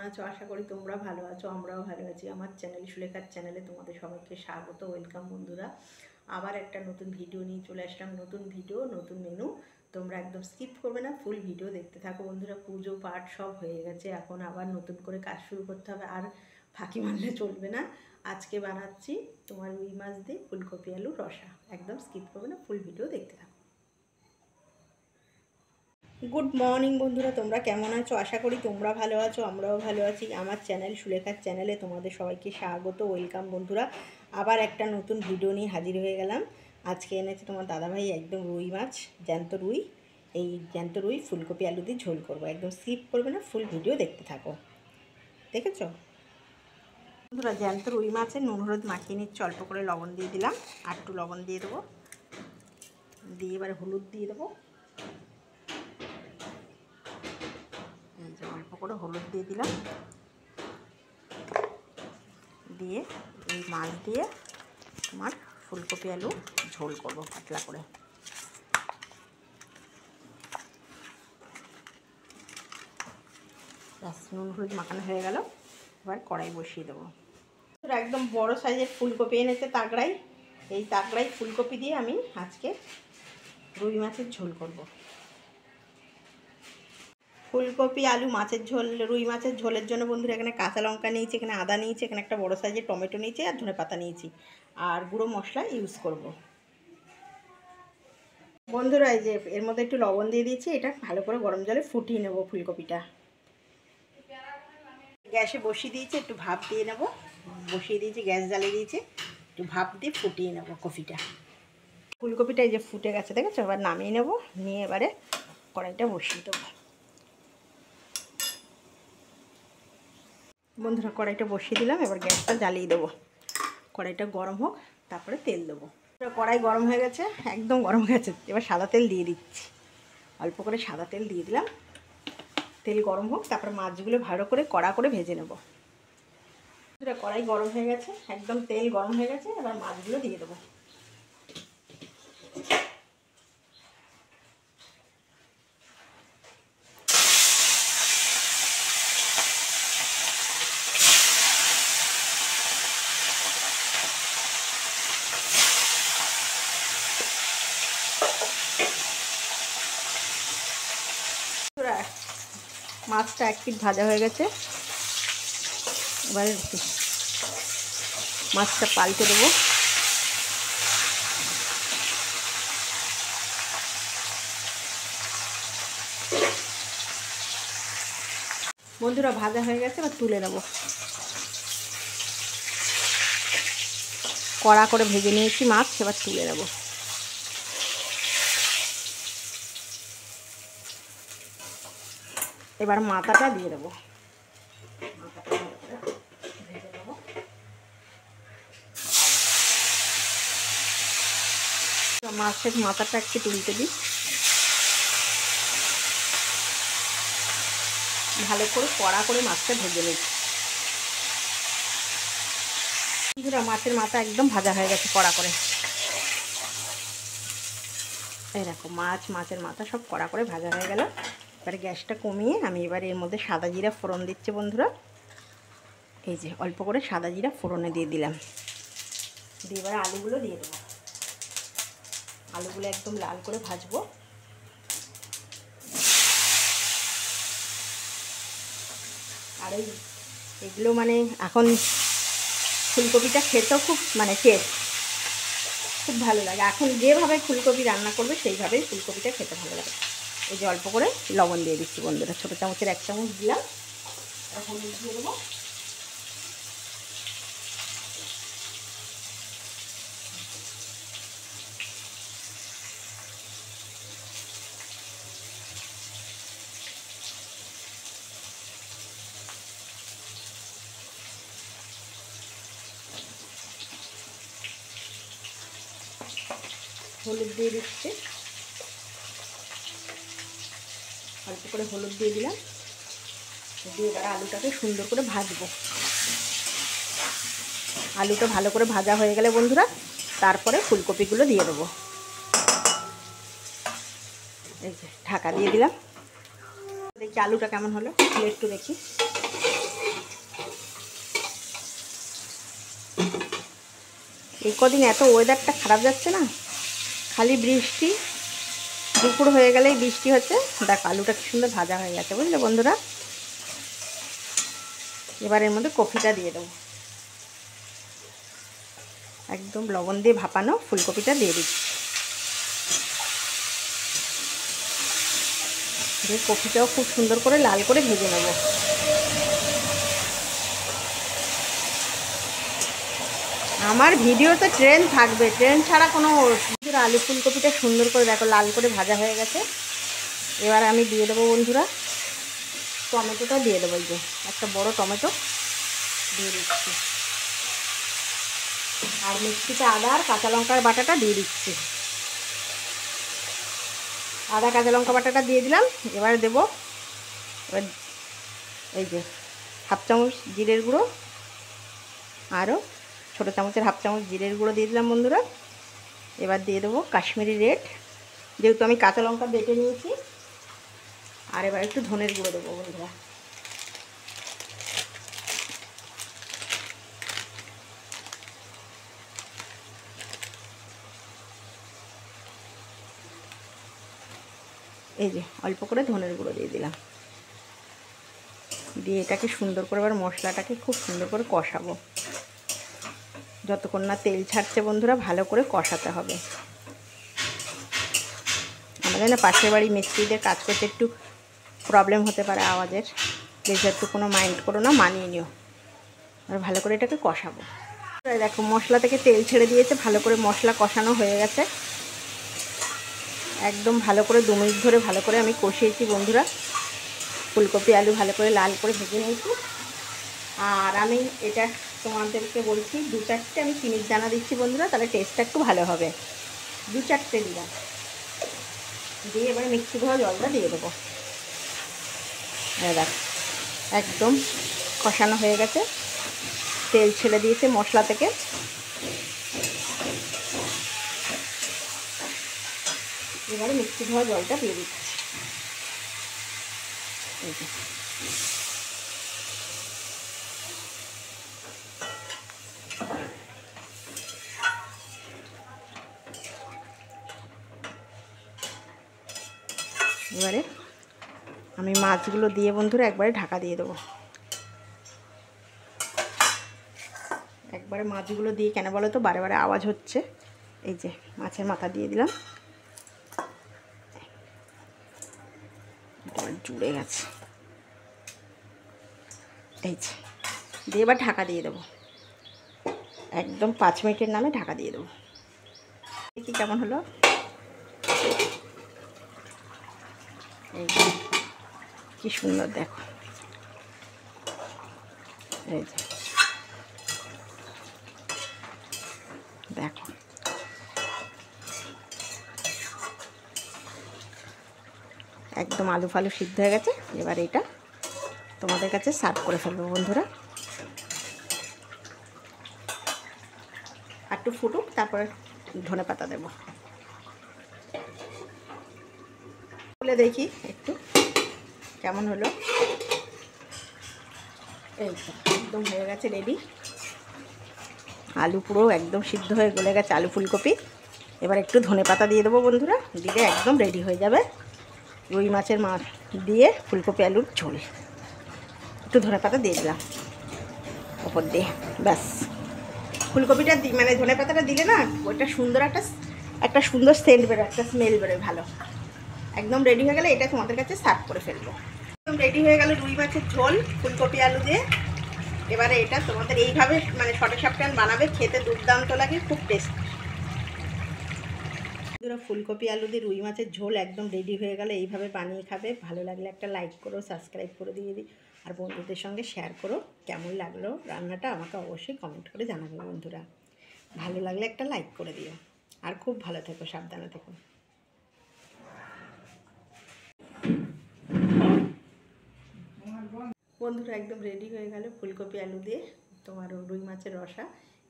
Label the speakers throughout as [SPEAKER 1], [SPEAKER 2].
[SPEAKER 1] আছো? আশা করি তোমরা ভালো আছো, আমরাও ভালো আছি। আমার চ্যানেল সুলেখার চ্যানেলে তোমাদের সবাইকে স্বাগত, ওয়েলকাম বন্ধুরা। আবার একটা নতুন ভিডিও নিয়ে চলে আসলাম। নতুন ভিডিও, নতুন মেনু। তোমরা একদম স্কিপ করবে না, ফুল ভিডিও দেখতে থাকো বন্ধুরা। পুজো পাঠ সব হয়ে গেছে, এখন আবার নতুন করে কাজ শুরু করতে হবে, আর ফাঁকি মারলে চলবে না। আজকে বানাচ্ছি তোমার রুই মাছ দিয়ে ফুলকপি আলুর রসা। একদম স্কিপ করবে না, ফুল ভিডিও দেখতে থাকো। গুড মর্নিং বন্ধুরা, তোমরা কেমন আছো? আশা করি তোমরা ভালো আছো, আমরাও ভালো আছি। আমার চ্যানেল সুলেখার চ্যানেলে তোমাদের সবাইকে স্বাগত, ওয়েলকাম বন্ধুরা। আবার একটা নতুন ভিডিও নিয়ে হাজির হয়ে গেলাম। আজকে এনেছে তোমার দাদাভাই একদম রুই মাছ, জ্যান্ত রুই। এই জ্যান্ত রুই ফুলকপি আলু দিয়ে ঝোল করবো। একদম স্কিপ করবে না, ফুল ভিডিও দেখতে থাকো। দেখেছো বন্ধুরা, জ্যান্ত রুই মাছের নুন হলুদ মাখিয়ে নিচ্ছি। অল্প করে লবণ দিয়ে দিলাম, আর একটু লবণ দিয়ে দেবো, দিয়ে এবার হলুদ দিয়ে দেবো। অল্প করে হলুদ দিয়ে দিলাম, দিয়ে এই মাছ দিয়ে তোমার ফুলকপি আলু ঝোল করব পাতলা করে। ব্যাস, নুন হলুদ মাখানো হয়ে গেল। এবার কড়াই বসিয়ে দেবো। একদম বড় সাইজের ফুলকপি এনেছে তাগড়াই। এই তাগড়াই ফুলকপি দিয়ে আমি আজকে রুই মাছের ঝোল করব। ফুলকপি আলু মাছের ঝোল, রুই মাছের ঝোলের জন্য বন্ধুরা এখানে কাঁচা লঙ্কা নিয়েছি, এখানে আদা নিয়েছি, এখানে একটা বড় সাইজের টমেটো নিয়েছি, আর ধনেপাতা নিয়েছি, আর গুঁড়ো মশলা ইউজ করব। বন্ধুরা এই যে এর মধ্যে একটু লবণ দিয়ে দিয়েছি। এটা ভালো করে গরম জলে ফুটিয়ে নেব ফুলকপিটা। গ্যাসে বসিয়ে দিয়েছি, একটু ভাপ দিয়ে নেব। বসিয়ে দিয়েছি, গ্যাস জ্বালিয়ে দিয়েছি, একটু ভাপ দিয়ে ফুটিয়ে নেব কপিটা। ফুলকপিটা এই যে ফুটে গেছে, দেখেছো? এবার নামিয়ে নেব, নিয়ে এবারে কড়াইটা বসিয়ে দেবো। বন্ধুরা কড়াইটা বসিয়ে দিলাম, এবার গ্যাসটা জ্বালিয়ে দেবো। কড়াইটা গরম হোক, তারপরে তেল দেবো। কড়াই গরম হয়ে গেছে, একদম গরম হয়ে গেছে। এবার সাদা তেল দিয়ে দিচ্ছি, অল্প করে সাদা তেল দিয়ে দিলাম। তেল গরম হোক, তারপর মাছগুলো ভালো করে কড়া করে ভেজে নেব। কড়াই গরম হয়ে গেছে, একদম তেল গরম হয়ে গেছে। এবার মাছগুলো দিয়ে দেবো। মাছটা এক পিঠ ভাজা হয়ে গেছে, এবারে মাছটা পাল্টে দেবো। বন্ধুরা ভাজা হয়ে গেছে, এবার তুলে নেব। কড়া করে ভেজে নিয়েছি মাছ, এবার তুলে নেব। এবার মাথাটা দিয়ে দেবো। মাছের মাথাটা একটু তুলতে দিই, ভালো করে কড়া করে মাছটা ভেজে নিচ্ছি। মাছের মাথা একদম ভাজা হয়ে গেছে কড়া করে। এই দেখো, মাছের মাথা সব কড়া করে ভাজা হয়ে গেল। এবারে গ্যাসটা কমিয়ে আমি এবার এর মধ্যে সাদা জিরা ফোড়ন দিচ্ছি বন্ধুরা। এই যে অল্প করে সাদা জিরা ফোড়নে দিয়ে দিলাম। দিয়ে এবার আলুগুলো দিয়ে দেবো। আলুগুলো একদম লাল করে ভাজবো। আর এগুলো মানে এখন ফুলকপিটা খেতেও খুব মানে টেস্ট, খুব ভালো লাগে। এখন যেভাবে ফুলকপি রান্না করবে সেইভাবেই ফুলকপিটা খেতে ভালো লাগে। এই যে অল্প করে লবণ দিয়ে দিচ্ছি বন্ধুরা, ছোটো চামচের 1 চামচ দিলাম। হলুদ দিয়ে দেবো। হলুদ দিয়ে দিচ্ছি, অল্প করে হলুদ দিয়ে দিলাম। দিয়ে এবার আলুটাকে সুন্দর করে ভাজবো। আলুটা ভালো করে ভাজা হয়ে গেলে বন্ধুরা তারপরে ফুলকপিগুলো দিয়ে দেবো। এই যে ঢাকা দিয়ে দিলাম। দেখি আলুটা কেমন হলো, একটু দেখি। এই কদিন এত ওয়েদারটা খারাপ যাচ্ছে না, খালি বৃষ্টি, দুপুর হয়ে গেলেই বৃষ্টি হচ্ছে। দেখ আলুটা কি সুন্দর ভাজা হয়ে গেছে, বুঝলে বন্ধুরা। এবার এর মধ্যে কপিটা দিয়ে দেবো, একদম লবণ দিয়ে ভাপানো ফুলকপিটা দিয়ে দিচ্ছি। দিয়ে কপিটাও খুব সুন্দর করে লাল করে ভেজে নেব। আমার ভিডিওতে ট্রেন থাকবে, ট্রেন ছাড়া কোনো আলু ফুলকপিটা সুন্দর করে দেখো লাল করে ভাজা হয়ে গেছে। এবার আমি দিয়ে দেবো বন্ধুরা টমেটোটা দিয়ে দেবো, এই যে একটা বড় টমেটো দিয়ে দিচ্ছি, আর মিক্সিতে আদা আর কাঁচা লঙ্কার বাটাটা দিয়ে দিচ্ছি। আদা কাঁচা লঙ্কা বাটাটা দিয়ে দিলাম। এবার দেবো এবার এই যে হাফ চামচ জিরের গুঁড়ো, আরও ছোটো চামচের হাফ চামচ জিরের গুঁড়ো দিয়ে দিলাম বন্ধুরা। এবার দিয়ে দেবো কাশ্মীরি রেড, যেহেতু আমি কাঁচা লঙ্কা বেটে নিয়েছি। আর এবার একটু ধনের গুঁড়ো দেবো বন্ধুরা। এই যে অল্প করে ধনের গুঁড়ো দিয়ে দিলাম। দিয়ে এটাকে সুন্দর করে এবার মশলাটাকে খুব সুন্দর করে কষাবো, যতক্ষণ না তেল ছাড়ছে বন্ধুরা ভালো করে কষাতে হবে। আমাদের না পাশের বাড়ি মিস্ত্রিদের কাজ করতে একটু প্রবলেম হতে পারে আওয়াজের, প্লিজ একটু কোনো মাইন্ড করো না, মানিয়ে নিও। আর ভালো করে এটাকে কষাবো। দেখো মশলা থেকে তেল ছেড়ে দিয়েছে, ভালো করে মশলা কষানো হয়ে গেছে। একদম ভালো করে 2 মিনিট ধরে ভালো করে আমি কষিয়েছি বন্ধুরা। ফুলকপি আলু ভালো করে লাল করে ভেজে নিয়েছি। আর আমি এটা তোমাদেরকে বলছি 2-4টে আমি চিনির দানা দিচ্ছি বন্ধুরা, তাহলে টেস্টটা একটু ভালো হবে। 2-4টে দিলাম, দিয়ে এবার মিক্সি ধোয়া জলটা দিয়ে দেবো। দেখ একদম কষানো হয়ে গেছে, তেল ছেড়ে দিয়েছে মশলা থেকে। এবারে মিক্সি ধোয়া জলটা দিয়ে দিচ্ছি। এবারে আমি মাছগুলো দিয়ে বন্ধুরা একবারে ঢাকা দিয়ে দেবো। একবারে মাছগুলো দিয়ে কেন বলো তো, বারে বারে আওয়াজ হচ্ছে। এই যে মাছের মাথা দিয়ে দিলাম, জুড়ে গেছে। এই যে দিয়ে এবার ঢাকা দিয়ে দেবো, একদম 5 মিনিটের নামে ঢাকা দিয়ে দেবো। দেখি কেমন হলো। এই কি সুন্দর দেখো, এই যে দেখো একদম আলু ফালু সিদ্ধ হয়ে গেছে। এবার এটা তোমাদের কাছে সার্ভ করে ফেলবো বন্ধুরা। আর একটু ফুটুক, তারপরে ধনে পাতা দেবো। বলে দেখি একটু কেমন হলো। এই তো একদম হয়ে গেছে রেডি। আলু পুরো একদম সিদ্ধ হয়ে গলে গেছে, আলু ফুলকপি। এবার একটু ধনে পাতা দিয়ে দেবো বন্ধুরা, দিলে একদম রেডি হয়ে যাবে রুই মাছের মাছ দিয়ে ফুলকপি আলুর ঝোল। একটু ধনে পাতা দিয়ে দিলাম ওপর দিয়ে, ব্যাস। ফুলকপিটা মানে ধনে পাতাটা দিলে না ওইটা সুন্দর একটা সুন্দর সেন্ট বেরোয়, একটা স্মেল বেরোয় ভালো। একদম রেডি হয়ে গেলে এটা তোমাদের কাছে সার্ভ করে ফেলবো। একদম রেডি হয়ে গেল রুই মাছের ঝোল ফুলকপি আলু দিয়ে। এবারে এটা তোমাদের এইভাবে মানে শর্টে সাপটান বানাবে, খেতে দুর্দান্ত লাগে, খুব টেস্টি। ফুলকপি আলু দিয়ে রুই মাছের ঝোল একদম রেডি হয়ে গেলে এইভাবে বানিয়ে খাবে। ভালো লাগলে একটা লাইক করো, সাবস্ক্রাইব করে দিয়ে দিই, আর বন্ধুদের সঙ্গে শেয়ার করো। কেমন লাগলো রান্নাটা আমাকে অবশ্যই কমেন্ট করে জানাবে বন্ধুরা। ভালো লাগলে একটা লাইক করে দিও, আর খুব ভালো থেকো, সাবধানে থেকো বন্ধুরা। একদম রেডি হয়ে গেল ফুলকপি আলু দিয়ে তোমার রুই মাছের রসা।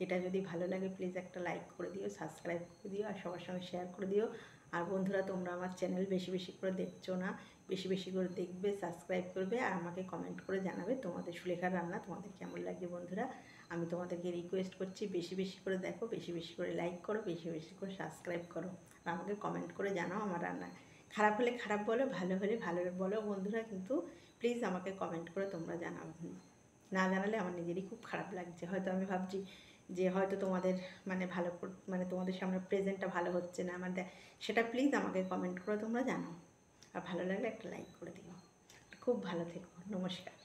[SPEAKER 1] এটা যদি ভালো লাগে প্লিজ একটা লাইক করে দিও, সাবস্ক্রাইব করে দিও, আর সবার সঙ্গে শেয়ার করে দিও। আর বন্ধুরা তোমরা আমার চ্যানেল বেশি বেশি করে দেখছো না, বেশি বেশি করে দেখবে, সাবস্ক্রাইব করবে, আর আমাকে কমেন্ট করে জানাবে তোমাদের সুলেখার রান্না তোমাদের কেমন লাগে। বন্ধুরা, আমি তোমাদেরকে রিকোয়েস্ট করছি বেশি বেশি করে দেখো, বেশি বেশি করে লাইক করো, বেশি বেশি করে সাবস্ক্রাইব করো, আর আমাকে কমেন্ট করে জানাও আমার রান্না খারাপ হলে খারাপ বলো, ভালো হলে ভালো বলো। বন্ধুরা কিন্তু প্লিজ আমাকে কমেন্ট করে তোমরা জানাও, না জানালে আমার নিজেরই খুব খারাপ লাগছে। হয়তো আমি ভাবছি যে হয়তো তোমাদের মানে মানে তোমাদের সামনে প্রেজেন্টটা ভালো হচ্ছে না আমার, সেটা প্লিজ আমাকে কমেন্ট করে তোমরা জানাও, আর ভালো লাগলে একটা লাইক করে দিও। খুব ভালো থেকো, নমস্কার।